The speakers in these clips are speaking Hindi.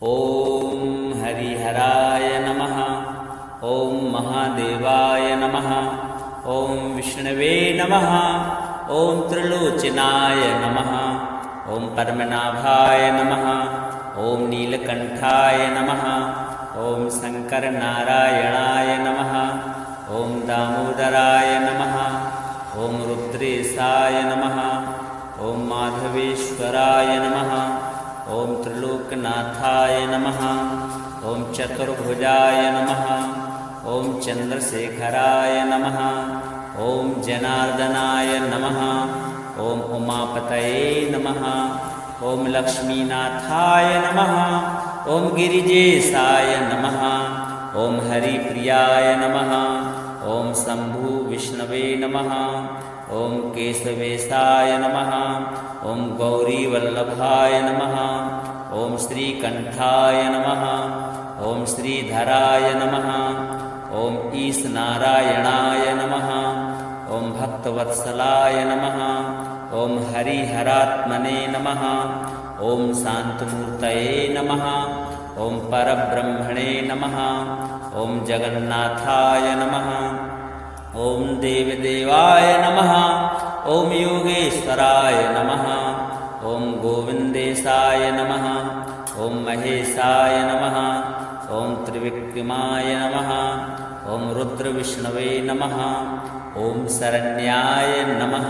ॐ हरिहराय नमः। ॐ महादेवाय नमः। ॐ विष्णवे नमः। ॐ त्रिलोचनाय नमः। ॐ पद्मनाभाय नमः। ॐ नीलकण्ठाय नमः। ॐ शङ्करनारायणाय नमः। ॐ दामोदराय नमः। ॐ रुद्रेशाय नमः। ॐ माधवेश्वराय नमः। ॐ त्रिलोकनाथाय नमः। ॐ चतुर्भुजाय नमः। ॐ चन्द्रशेखराय नमः। ॐ जनार्दनाय नमः। ॐ उमापतये नमः। ॐ लक्ष्मीनाथाय नमः। ॐ गिरिजेशाय नमः। ॐ हरिप्रियाय नमः। ॐ शम्भु विष्णवे नमः। ॐ केशवेशाय नमः। ॐ गौरीवल्लभाय नमः। ॐ श्रीकण्ठाय नमः। ॐ श्रीधराय नमः। ॐ ईशनारायणाय नमः। ॐ भक्तवत्सलाय नमः। ॐ हरिहरात्मने नमः। ॐ शान्तमूर्तये नमः। ॐ परब्रह्मणे नमः। ॐ जगन्नाथाय नमः। ॐ देवदेवाय नमः। ॐ योगेश्वराय नमः। ॐ गोविन्देशाय नमः। ॐ महेशाय नमः। ॐ त्रिविक्रमाय नमः। ॐ रुद्रविष्णवे नमः। ॐ शरण्याय नमः।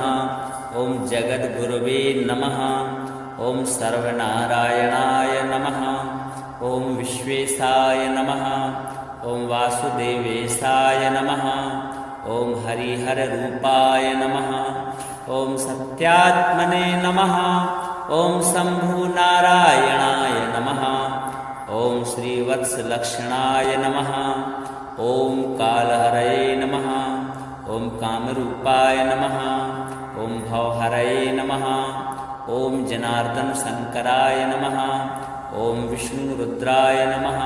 ॐ जगद्गुरवे नमः। ॐ सर्वनारायणाय नमः। ॐ विश्वेशाय नमः। ॐ वासुदेवेशाय नमः। ॐ हरिहररूपाय नमः। ॐ सत्यात्मने नमः। ॐ शम्भुनारायणाय नमः। ॐ श्रीवत्सलक्षणाय नमः। ॐ कालहरये नमः। ॐ कामरूपाय नमः। ॐ भवहरये नमः। ॐ जनार्दनशङ्कराय नमः। ॐ विष्णुरुद्राय नमः।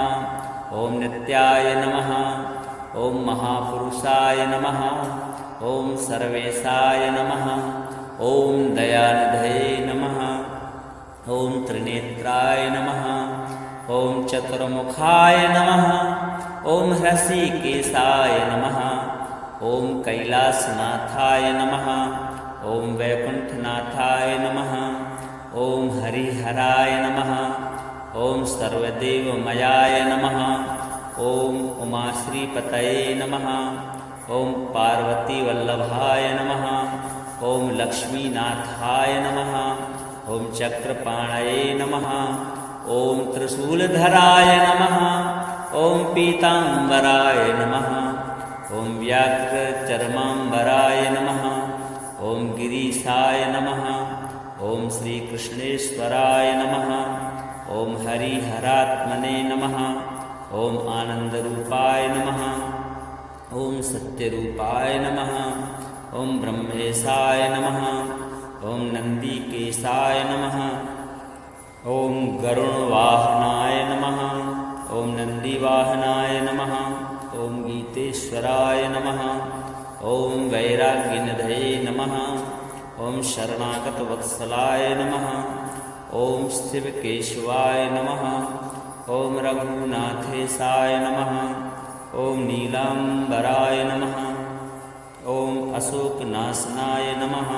ॐ नित्याय नमः। ॐ महापुरुषाय नमः। ॐ सर्वेशाय नमः। ॐ दयानिधये नमः। ॐ त्रिनेत्राय नमः। ॐ चतुर्मुखाय नमः। ॐ हृषीकेशाय नमः। ॐ कैलासनाथाय नमः। ॐ वैकुण्ठनाथाय नमः। ॐ हरिहराय नमः। ॐ सर्वदेवमयाय नमः। ॐ उमाश्रीपतये नमः। ॐ पार्वतीवल्लभाय नमः। ॐ लक्ष्मीनाथाय नमः। ॐ चक्रपाणये नमः। ॐ त्रिशूलधराय नमः। ॐ पीताम्बराय नमः। ॐ व्याघ्रचर्माम्बराय नमः। ॐ गिरीशाय नमः। ॐ श्रीकृष्णेश्वराय नमः। ॐ हरिहरात्मने नमः। ॐ आनन्दरूपाय नमः। ॐ सत्यरूपाय नमः। ॐ ब्रह्मेशाय नमः। ॐ नन्दिकेशाय नमः। ॐ गरुणवाहनाय नमः। ॐ नन्दिवाहनाय नमः। ॐ गीतेश्वराय नमः। ॐ वैराग्यनिधये नमः। ॐ शरणागतवत्सलाय नमः। ॐ शिवकेशवाय नमः। ॐ रघुनाथेशाय नमः। ॐ नीलाम्बराय नमः। ॐ अशोकनाशनाय नमः।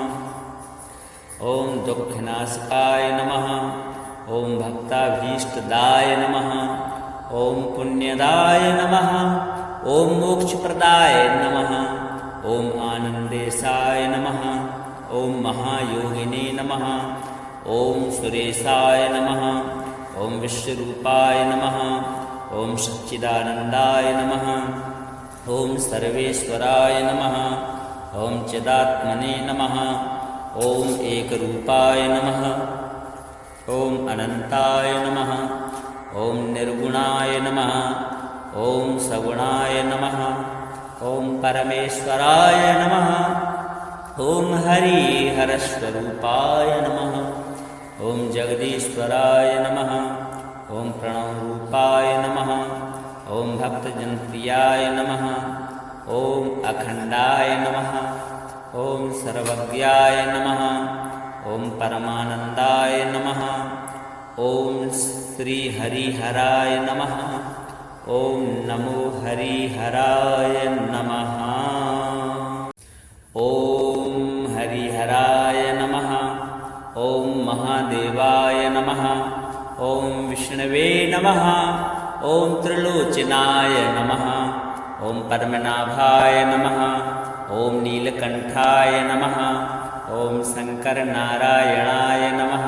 ॐ दुःखनाशकाय नमः। ॐ भक्ताभीष्टदाय नमः। ॐ पुण्यदाय नमः। ॐ मोक्षप्रदाय नमः। ॐ आनन्देशाय नमः। ॐ महायोगिने नमः। ॐ सुरेशाय नमः। ॐ विश्वरूपाय नमः। ॐ सच्चिदानन्दाय नमः। ॐ सर्वेश्वराय नमः। ॐ चिदात्मने नमः। ॐ एकरूपाय नमः। ॐ अनन्ताय नमः। ॐ निर्गुणाय नमः। ॐ सगुणाय नमः। ॐ परमेश्वराय नमः। ॐ हरिहरस्वरूपाय नमः। ॐ जगदीश्वराय नमः। ॐ प्रणवरूपाय नमः। ॐ भक्तजनप्रियाय नमः। ॐ अखण्डाय नमः। ॐ सर्वज्ञाय नमः। ॐ परमानन्दाय नमः। ॐ श्री हरिहराय नमः। ओम नमो हरिहराय नमः। ओम हरिहराय नमः। ओम महादेवाय नमः। ओम विष्णवे नमः। ओम त्रिलोचनाय नमः। ओम पद्मनाभाय नमः। ओम नीलकंठाय नमः। ओम शंकरनारायणाय नमः।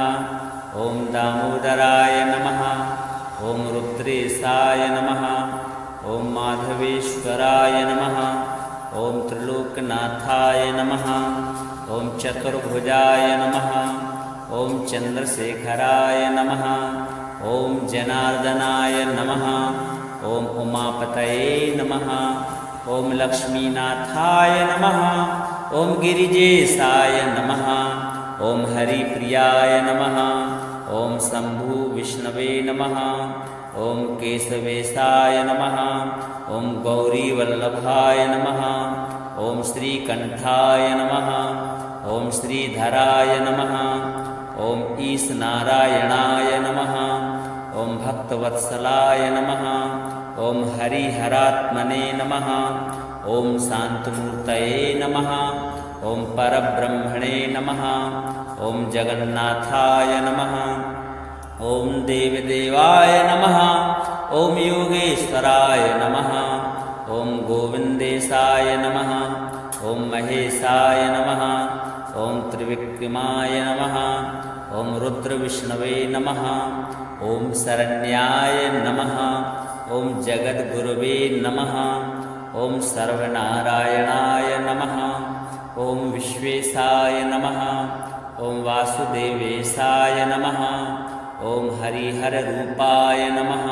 ओम दामोदराय नमः। ओम रुद्रेशाय नमः। ओम माधवेश्वराय नमः। ओम त्रिलोकनाथाय नमः। ओम चतुर्भुजाय नमः। ओम चंद्रशेखराय नमः। ओम जनार्दनाय नमः। ओम उमापतये नमः। ओम लक्ष्मीनाथाय नमः। ओम गिरिजेशाय नमः। ओम हरिप्रियाय नमः। ओम शंभु विष्णवे नमः। ओम केशवेशाय नमः। ओम गौरीवल्लभाय नमः। ओम श्रीकंठाय नमः। ओम श्रीधराय नमः। ओम ईशनारायणाय नमः। ओम भक्तवत्सलाय नमः। ओम हरिहरात्मने नमः। ओम शांतमूर्तये नमः। ओम परब्रह्मणे नमः। ओम जगन्नाथाय नमः। ओम देवदेवाय नमः। ओम योगेश्वराय नमः। ओम गोविंदेशाय नमः। ओम महेशाय नमः। ओम त्रिविक्रमाय नमः। ओम रुद्रविष्णवे नमः। ओम शरण्याय नमः। ओम जगद्गुरवे नमः। ओम सर्वनारायणाय नमः। ओम विश्वेशाय नमः। ओम वासुदेवेशाय नमः। ओम हरिहररूपाय नमः।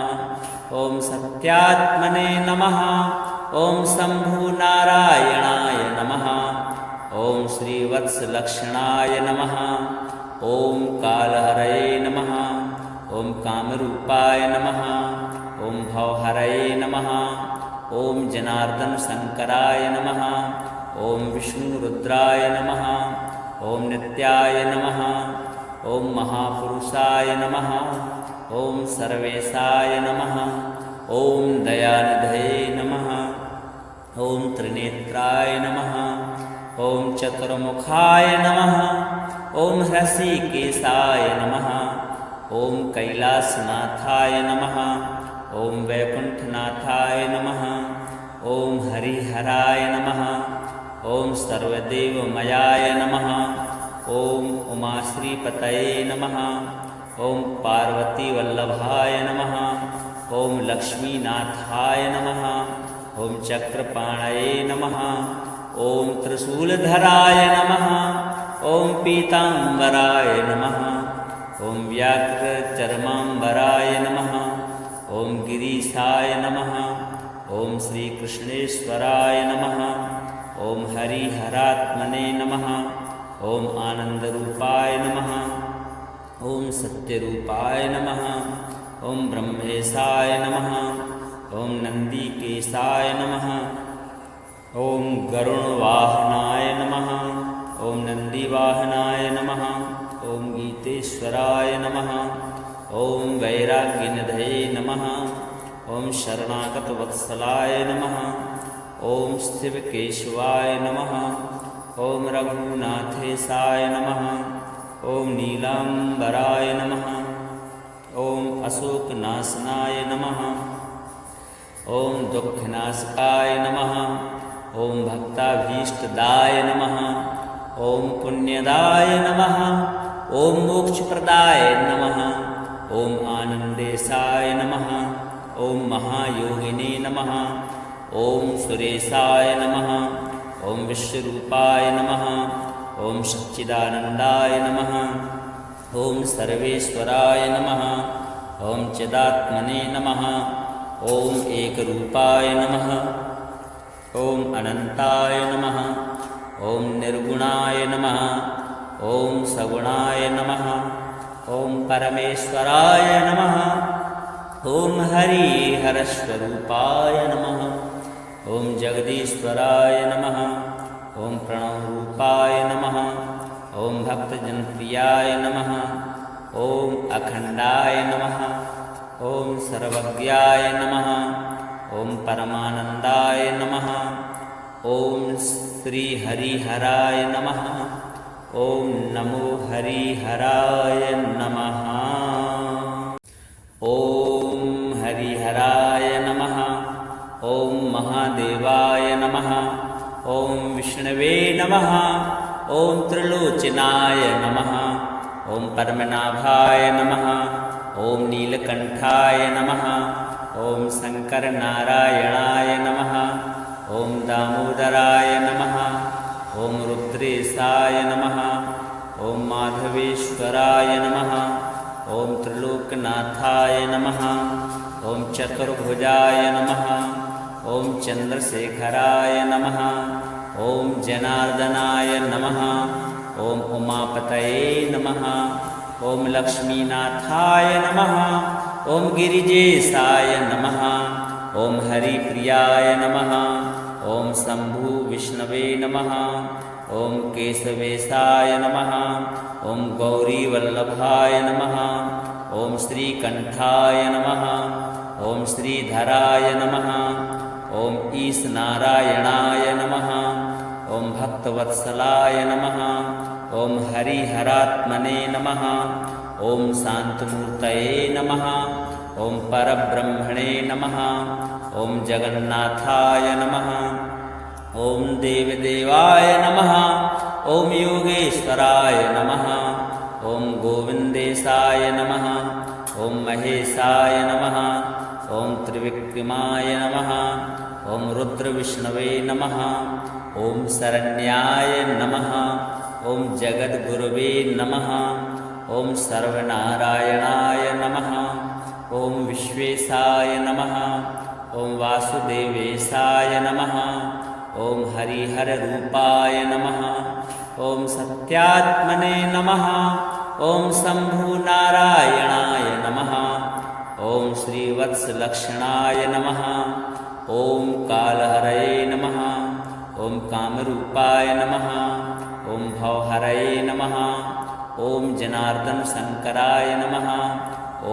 ओम सत्यात्मने नमः। ओम शंभुनारायणाय नमः। ओम श्रीवत्सलक्षणाय नमः। ओम कालहरये नमः। ओम कामरूपाय नमः। ओम भवहरये नमः। ओम जनार्दन शंकराय नमः। ओम विष्णुरुद्राय नमः। ओम नित्याय नमः। ओम महापुरुषाय नमः। ओम सर्वेशाय नमः। ओम दयानिधये नमः। ओम त्रिनेत्राय नमः। ओम चतुर्मुखाय नमः। ओम हृषिकेशाय नमः। ओम कैलासनाथाय नमः। ओम वैकुंठनाथाय नमः। ओम हरिहराय नमः। ओम सर्वदेवमयाय नमः। ओम उमाश्रीपतये नमः। ओम पार्वतीवल्लभाय नमः। ओम लक्ष्मीनाथाय नमः। ओम चक्रपाणये नमः। ओम त्रिशूलधराय नमः। ओम पीतांबराय नमः। ओम व्याघ्रचर्मांबराय नमः। ओम गिरीशाय नमः। ओम श्रीकृष्णेश्वराय नमः। ओम हरिहरात्मने नमः। ओम आनंदरूपाय नमः। ओम सत्यरूपाय नमः। ओम ब्रह्मेशाय नमः। ओम नंदीकेशाय नमः। ओम गरुणवाहनाय नमः। ओम नंदीवाहनाय नमः। ओम गीतेश्वराय नमः। ओम वैराग्यनिधये नमः। ओम शरणागतवत्सलाय नमः। ओम शिवकेशवाय नमः। ओम रघुनाथेशाय नमः। ओम नीलांबराय नमः। ओम अशोकनाशनाय नमः। ओम दुःखनाशकाय नमः। ओम भक्ताभीष्टदाय नमः। ओम पुण्यदाय नमः। ओम मोक्षप्रदाय नमः। ओम आनंदेशाय नमः। ओम महायोगिने नमः। ओम सुरेशाय नमः। ओम विश्वरूपाय नमः। ओम सच्चिदानंदाय नमः। ओम सर्वेश्वराय नमः। ओम चिदात्मने नमः। ओम एकरूपाय नमः। ओम अनंताय नमः। ओम निर्गुणाय नमः। ओम सगुणाय नमः। ओम परमेश्वराय नमः। ओम हरिहरस्वरूपाय नमः। ओम जगदीश्वराय नमः। ओम प्रणवरूपाय नमः। ओम भक्तजनप्रियाय नमः। ओम अखंडाय नमः। ॐ सर्वज्ञाय नमः। ॐ परमानन्दाय नमः। ॐ श्रीहरिहराय नमः। ॐ नमो हरिहराय नमः। ॐ हरिहराय नमः। ॐ महादेवाय नमः। ॐ विष्णवे नमः। ॐ त्रिलोचनाय नमः। ॐ पद्मनाभाय नमः। ॐ नीलकण्ठाय नमः। ॐ शङ्करनारायणाय नमः। ॐ दामोदराय नमः। ॐ रुद्रेशाय नमः। ॐ माधवेश्वराय नमः। ॐ त्रिलोकनाथाय नमः। ॐ चतुर्भुजाय नमः। ॐ चन्द्रशेखराय नमः। ॐ जनार्दनाय नमः। ॐ उमापतये नमः। ॐ लक्ष्मीनाथाय नमः। ॐ गिरिजेशाय नमः। ॐ हरिप्रियाय नमः। ॐ शम्भु विष्णवे नमः। ॐ केशवेशाय नमः। ॐ गौरीवल्लभाय नमः। ॐ श्रीकण्ठाय नमः। ॐ श्रीधराय नमः। ॐ ईशनारायणाय नमः। ॐ भक्तवत्सलाय नमः। ॐ हरिहरात्मने नमः। ॐ शान्तमूर्तये नमः। ॐ परब्रह्मणे नमः। ॐ जगन्नाथाय नमः। ॐ देवदेवाय नमः। ॐ योगेश्वराय नमः। ॐ गोविन्देशाय नमः। ॐ महेशाय नमः। ॐ त्रिविक्रमाय नमः। ॐ रुद्रविष्णवे नमः। ॐ शरण्याय नमः। ॐ जगद्गुरवे नमः। ॐ सर्वनारायणाय नमः। ॐ विश्वेशाय नमः। ॐ वासुदेवेशाय नमः। ॐ हरिहररूपाय नमः। ॐ सत्यात्मने नमः। ॐ शम्भुनारायणाय नमः। ॐ श्रीवत्सलक्षणाय नमः। ॐ कालहरये नमः। ॐ कामरूपाय नमः। ॐ भवहरये नमः। ॐ जनार्दनशङ्कराय नमः।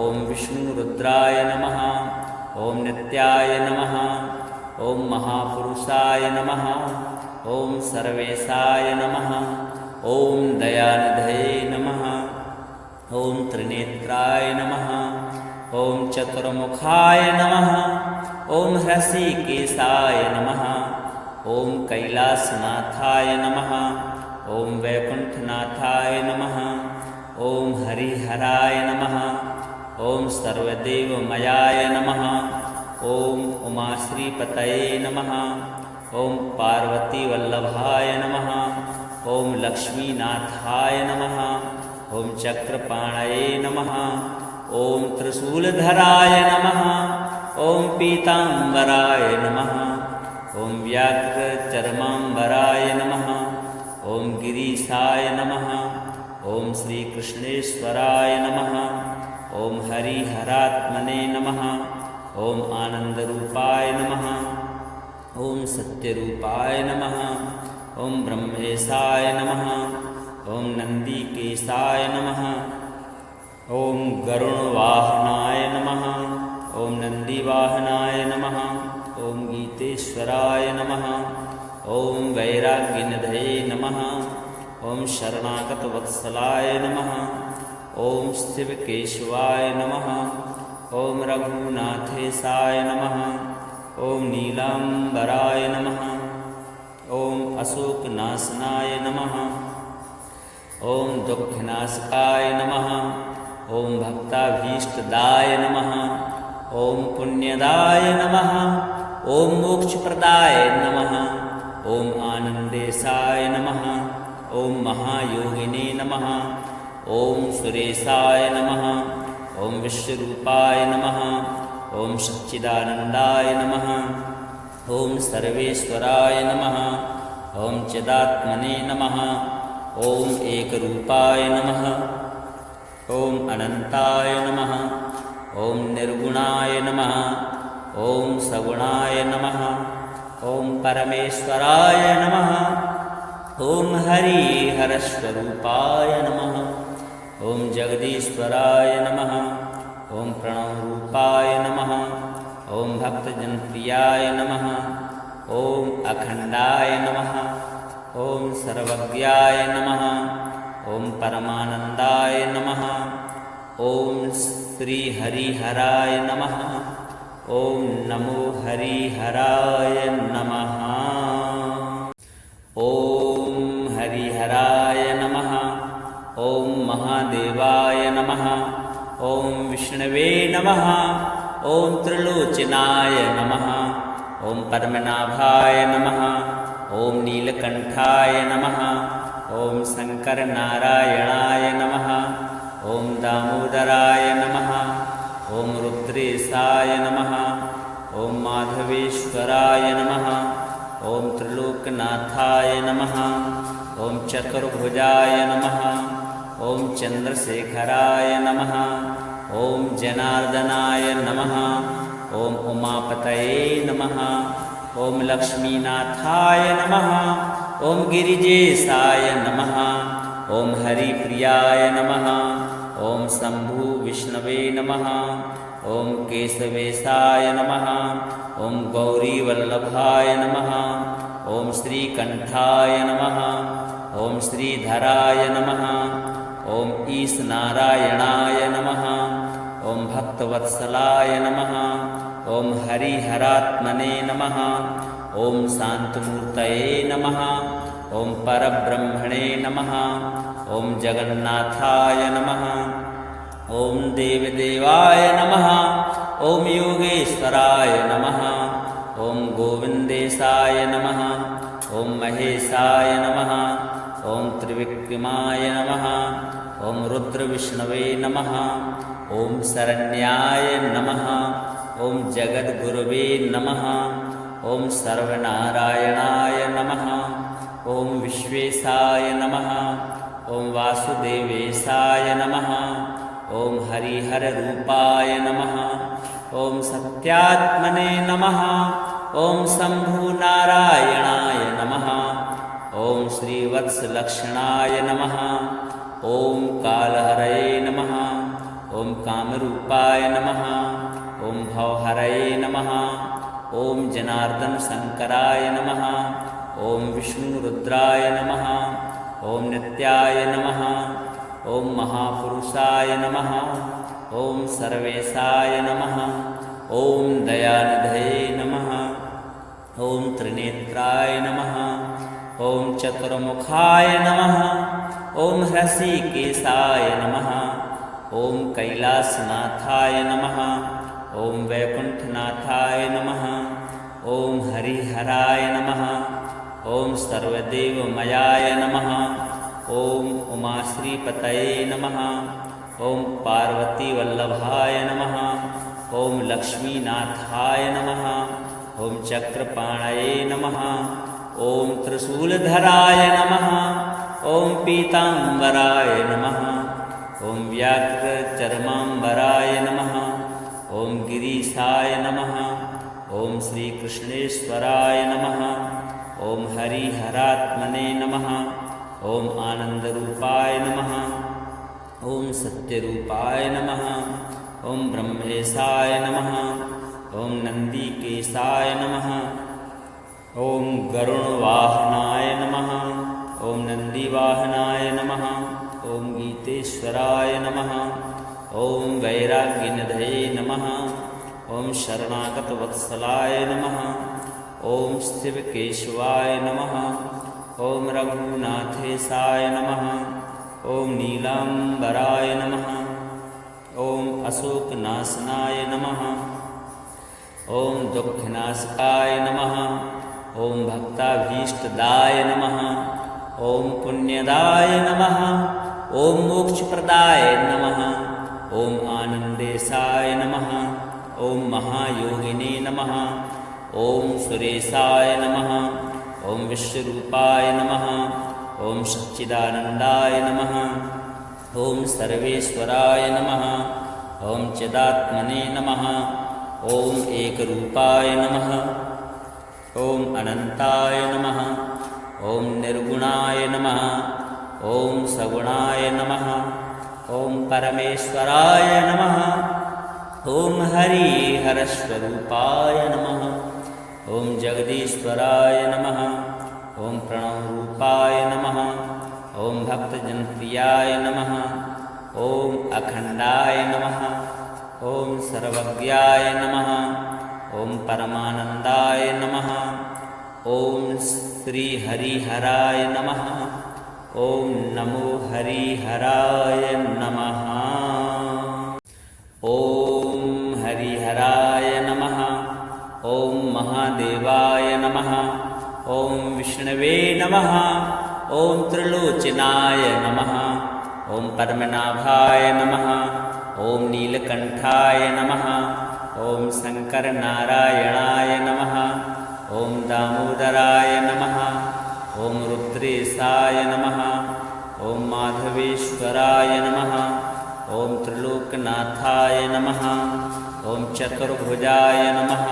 ॐ विष्णुरुद्राय नमः। ॐ नित्याय नमः। ॐ महापुरुषाय नमः। ॐ सर्वेशाय नमः। ॐ दयानिधये नमः। ॐ त्रिनेत्राय नमः। ॐ चतुर्मुखाय नमः। ॐ हृषीकेशाय नमः। ॐ कैलासनाथाय नमः। ॐ वैकुण्ठनाथाय नमः। ॐ हरिहराय नमः। ॐ सर्वदेवमयाय नमः। ॐ उमाश्रीपतये नमः। ॐ पार्वतीवल्लभाय नमः। ॐ लक्ष्मीनाथाय नमः। ॐ चक्रपाणये नमः। ॐ त्रिशूलधराय नमः। ॐ पीताम्बराय नमः। ॐ व्याघ्रचर्माम्बराय नमः। ॐ गिरीशाय नमः। ॐ श्रीकृष्णेश्वराय नमः। ॐ हरिहरात्मने नमः। ॐ आनन्दरूपाय नमः। ॐ सत्यरूपाय नमः। ॐ ब्रह्मेशाय नमः। ॐ नन्दिकेशाय नमः। ॐ गरुणवाहनाय नमः। ॐ नन्दिवाहनाय नमः। ॐ गीतेश्वराय नमः। ॐ वैराग्यनिधये नमः। ॐ शरणागतवत्सलाय नमः। ॐ शिवकेशवाय नमः। ॐ रघुनाथेशाय नमः। ॐ नीलाम्बराय नमः। ॐ अशोकनाशनाय नमः। ॐ दुःखनाशकाय नमः। ॐ भक्ताभीष्टदाय नमः। ॐ पुण्यदाय नमः। ॐ मोक्षप्रदाय नमः। ॐ आनन्देशाय नमः। ॐ महायोगिने नमः। ॐ सुरेशाय नमः। ॐ विश्वरूपाय नमः। ॐ सच्चिदानन्दाय नमः। ॐ सर्वेश्वराय नमः। ॐ चिदात्मने नमः। ॐ एकरूपाय नमः। ॐ अनन्ताय नमः। ॐ निर्गुणाय नमः। ॐ सगुणाय नमः। ॐ परमेश्वराय नमः। ॐ हरिहरस्वरूपाय नमः। ॐ जगदीश्वराय नमः। ॐ प्रणवरूपाय नमः। ॐ भक्तजनप्रियाय नमः। ॐ अखण्डाय नमः। ॐ सर्वज्ञाय नमः। ॐ परमानन्दाय नमः। ॐ श्रीहरिहराय नमः। ॐ नमो हरिहराय नमः। ॐ हरिहराय नमः। ॐ महादेवाय नमः। ॐ विष्णवे नमः। ॐ त्रिलोचनाय नमः। ॐ पद्मनाभाय नमः। ॐ नीलकण्ठाय नमः। ॐ शङ्करनारायणाय नमः। ॐ दामोदराय नमः। ॐ रुद्रेशाय नमः। ॐ माधवेश्वराय नमः। ॐ त्रिलोकनाथाय नमः। ॐ चतुर्भुजाय नमः। ॐ चन्द्रशेखराय नमः। ॐ जनार्दनाय नमः। ॐ उमापतये नमः। ॐ लक्ष्मीनाथाय नमः। ॐ गिरिजेशाय नमः। ॐ हरिप्रियाय नमः। ॐ शम्भु विष्णवे नमः। ॐ केशवेशाय नमः। ॐ गौरीवल्लभाय नमः। ॐ श्रीकण्ठाय नमः। ॐ श्रीधराय नमः। ॐ ईशनारायणाय नमः। ॐ भक्तवत्सलाय नमः। ॐ हरिहरात्मने नमः। ॐ शान्तमूर्तये नमः। ॐ परब्रह्मणे नमः। ॐ जगन्नाथाय नमः। ॐ देवदेवाय नमः। ॐ योगेश्वराय नमः। ॐ गोविन्देशाय नमः। ॐ महेशाय नमः। ॐ त्रिविक्रमाय नमः। ॐ रुद्रविष्णवे नमः। ॐ शरण्याय नमः। ॐ जगद्गुरवे नमः। ॐ सर्वनारायणाय नमः। ॐ विश्वेशाय नमः। ॐ वासुदेवेशाय नमः। ॐ हरिहररूपाय नमः। ॐ सत्यात्मने नमः। ॐ शम्भुनारायणाय नमः। ॐ श्रीवत्सलक्षणाय नमः। ॐ कालहरये नमः। ॐ कामरूपाय नमः। ॐ भवहरये नमः। ॐ जनार्दनशङ्कराय नमः। ॐ विष्णुरुद्राय नमः। ॐ नित्याय नमः। ॐ महापुरुषाय नमः। ॐ सर्वेशाय नमः। ॐ दयानिधये नमः। ॐ त्रिनेत्राय नमः। ॐ चतुर्मुखाय नमः। ॐ हृषीकेशाय नमः। ॐ कैलासनाथाय नमः। ॐ वैकुण्ठनाथाय नमः। ॐ हरिहराय नमः। ॐ सर्वदेवमयाय नमः। ॐ उमाश्रीपतये नमः। ॐ पार्वतीवल्लभाय नमः। ॐ लक्ष्मीनाथाय नमः। ॐ चक्रपाणये नमः। ॐ त्रिशूलधराय नमः। ॐ पीताम्बराय नमः। ॐ व्याघ्रचर्माम्बराय नमः। ॐ गिरीशाय नमः। ॐ श्रीकृष्णेश्वराय नमः। ॐ हरिहरात्मने नमः। ॐ आनन्दरूपाय नमः। ॐ सत्यरूपाय नमः। ॐ ब्रह्मेशाय नमः। ॐ नन्दिकेशाय नमः। ॐ गरुणवाहनाय नमः। ॐ नन्दिवाहनाय नमः। ॐ गीतेश्वराय नमः। ॐ वैराग्यनिधये नमः। ॐ शरणागतवत्सलाय नमः। ॐ शिवकेशवाय नमः। ॐ रघुनाथेशाय नमः। ॐ नीलाम्बराय नमः। ॐ अशोकनाशनाय नमः। ॐ दुःखनाशकाय नमः। ॐ भक्ताभीष्टदाय नमः। ॐ पुण्यदाय नमः। ॐ मोक्षप्रदाय नमः। ॐ आनन्देशाय नमः। ॐ महायोगिने नमः। ॐ सुरेशाय नमः। ॐ विश्वरूपाय नमः। ॐ सच्चिदानन्दाय नमः। ॐ सर्वेश्वराय नमः। ॐ चिदात्मने नमः। ॐ एकरूपाय नमः। ॐ अनन्ताय नमः। ॐ निर्गुणाय नमः। ॐ सगुणाय नमः। ॐ परमेश्वराय नमः। ॐ हरिहरस्वरूपाय नमः। ॐ जगदीश्वराय नमः। ॐ प्रणवरूपाय नमः। ॐ भक्तजनप्रियाय नमः। ॐ अखण्डाय नमः। ॐ सर्वज्ञाय नमः। ॐ परमानन्दाय नमः। ॐ श्रीहरिहराय नमः। ॐ नमो हरिहराय नमः। ॐ हरिहराय नमः। ॐ महादेवाय नमः। ॐ विष्णवे नमः। ॐ त्रिलोचनाय नमः। ॐ पद्मनाभाय नमः। ॐ नीलकण्ठाय नमः। ॐ शङ्करनारायणाय नमः। ॐ दामोदराय नमः। ॐ रुद्रेशाय नमः। ॐ माधवेश्वराय नमः। ॐ त्रिलोकनाथाय नमः। ॐ चतुर्भुजाय नमः।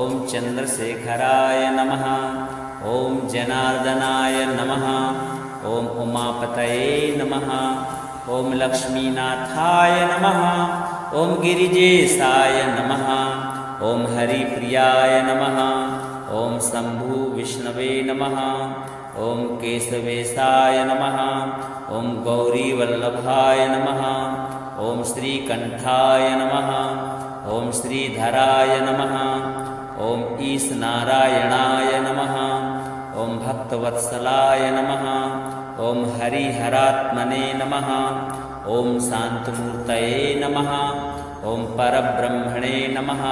ॐ चन्द्रशेखराय नमः। ॐ जनार्दनाय नमः। ॐ उमापतये नमः। ॐ लक्ष्मीनाथाय नमः। ॐ गिरिजेशाय नमः। ॐ हरिप्रियाय नमः। ॐ शम्भु विष्णवे नमः। ॐ केशवेशाय नमः। ॐ गौरीवल्लभाय नमः। ॐ श्रीकण्ठाय नमः। ॐ श्रीधराय नमः। ॐ ईशनारायणाय नमः। ॐ भक्तवत्सलाय नमः। ॐ हरिहरात्मने नमः। ॐ शान्तमूर्तये नमः। ॐ परब्रह्मणे नमः।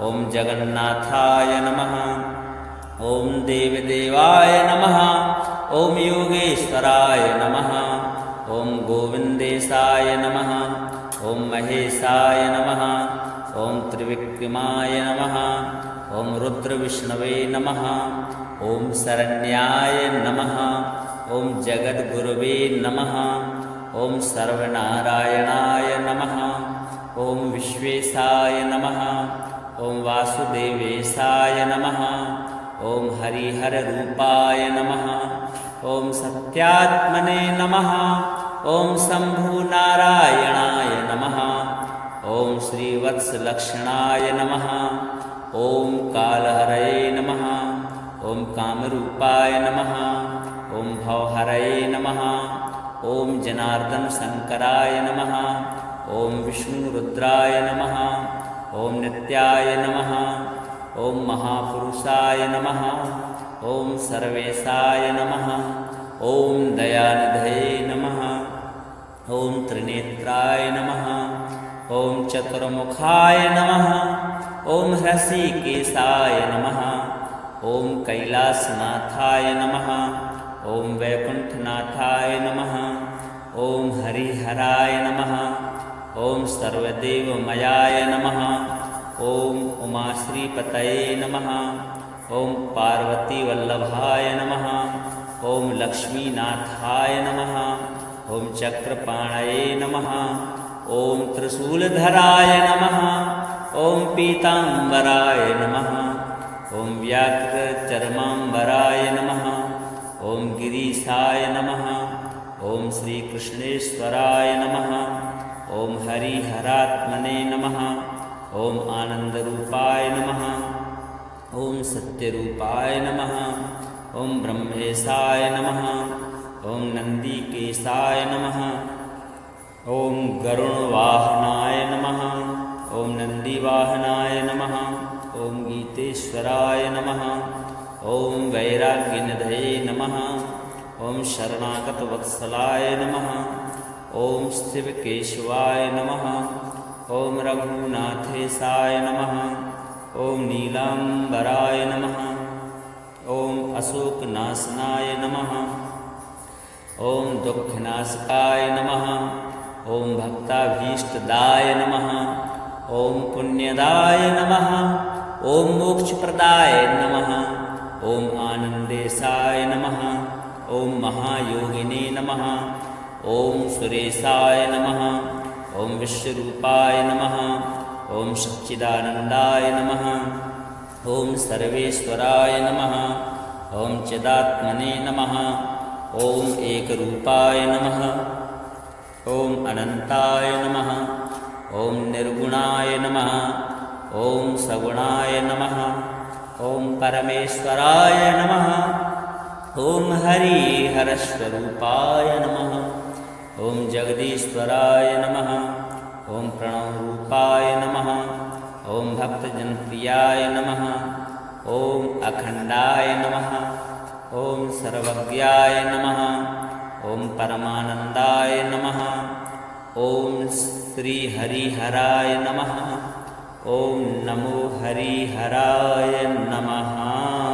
ॐ जगन्नाथाय नमः। ॐ देवदेवाय नमः। ॐ योगेश्वराय नमः। ॐ गोविन्देशाय नमः। ॐ महेशाय नमः। ॐ त्रिविक्रमाय नमः। ॐ रुद्रविष्णवे नमः। ॐ शरण्याय नमः। ॐ जगद्गुरवे नमः। ॐ सर्वनारायणाय नमः। ॐ विश्वेशाय नमः। ॐ वासुदेवेशाय नमः। ॐ हरिहररूपाय नमः। ॐ सत्यात्मने नमः। ॐ शम्भुनारायणाय नमः। ॐ श्रीवत्सलक्षणाय नमः। ॐ कालहरये नमः। ॐ कामरूपाय नमः। ॐ भवहरये नमः। ॐ जनार्दनशङ्कराय नमः। ॐ विष्णुरुद्राय नमः। ॐ नित्याय नमः। ॐ महापुरुषाय नमः। ॐ सर्वेशाय नमः। ॐ दयानिधये नमः। ॐ त्रिनेत्राय नमः। ॐ चतुर्मुखाय नमः। ॐ हृषीकेशाय नमः। ॐ कैलासनाथाय नमः। ॐ वैकुण्ठनाथाय नमः। ॐ हरिहराय नमः। ॐ सर्वदेवमयाय नमः। ॐ उमाश्रीपतये नमः। ॐ पार्वतीवल्लभाय नमः। ॐ लक्ष्मीनाथाय नमः। ॐ चक्रपाणये नमः। ॐ त्रिशूलधराय नमः। ॐ पीताम्बराय नमः। ॐ व्याघ्रचर्माम्बराय नमः। ॐ गिरीशाय नमः। ॐ श्रीकृष्णेश्वराय नमः। ॐ हरिहरात्मने नमः। ॐ आनन्दरूपाय नमः। ॐ सत्यरूपाय नमः। ॐ ब्रह्मेशाय नमः। ॐ नन्दिकेशाय नमः। ॐ गरुणवाहनाय नमः। ॐ नन्दिवाहनाय नमः। ॐ गीतेश्वराय नमः। ॐ वैराग्यनिधये नमः। ॐ शरणागतवत्सलाय नमः। ॐ शिवकेशवाय नमः। ॐ रघुनाथेशाय नमः। ॐ नीलाम्बराय नमः। ॐ अशोकनाशनाय नमः। ॐ दुःखनाशकाय नमः। ॐ भक्ताभीष्टदाय नमः। ॐ पुण्यदाय नमः। ॐ मोक्षप्रदाय नमः। ॐ आनन्देशाय नमः। ॐ महायोगिने नमः। ॐ सुरेशाय नमः। ॐ विश्वरूपाय नमः। ॐ सच्चिदानन्दाय नमः। ॐ सर्वेश्वराय नमः। ॐ चिदात्मने नमः। ॐ एकरूपाय नमः। ॐ अनन्ताय नमः। ॐ निर्गुणाय नमः ॐ सगुणाय नमः ॐ परमेश्वराय नमः ॐ हरिहरस्वरूपाय नमः ॐ जगदीश्वराय नमः ॐ प्रणवरूपाय नमः ॐ भक्तजनप्रियाय नमः ॐ अखण्डाय नमः ॐ सर्वज्ञाय नमः ॐ परमानन्दाय नमः ॐ श्रीहरिहराय नमः ॐ नमो हरिहराय नमः।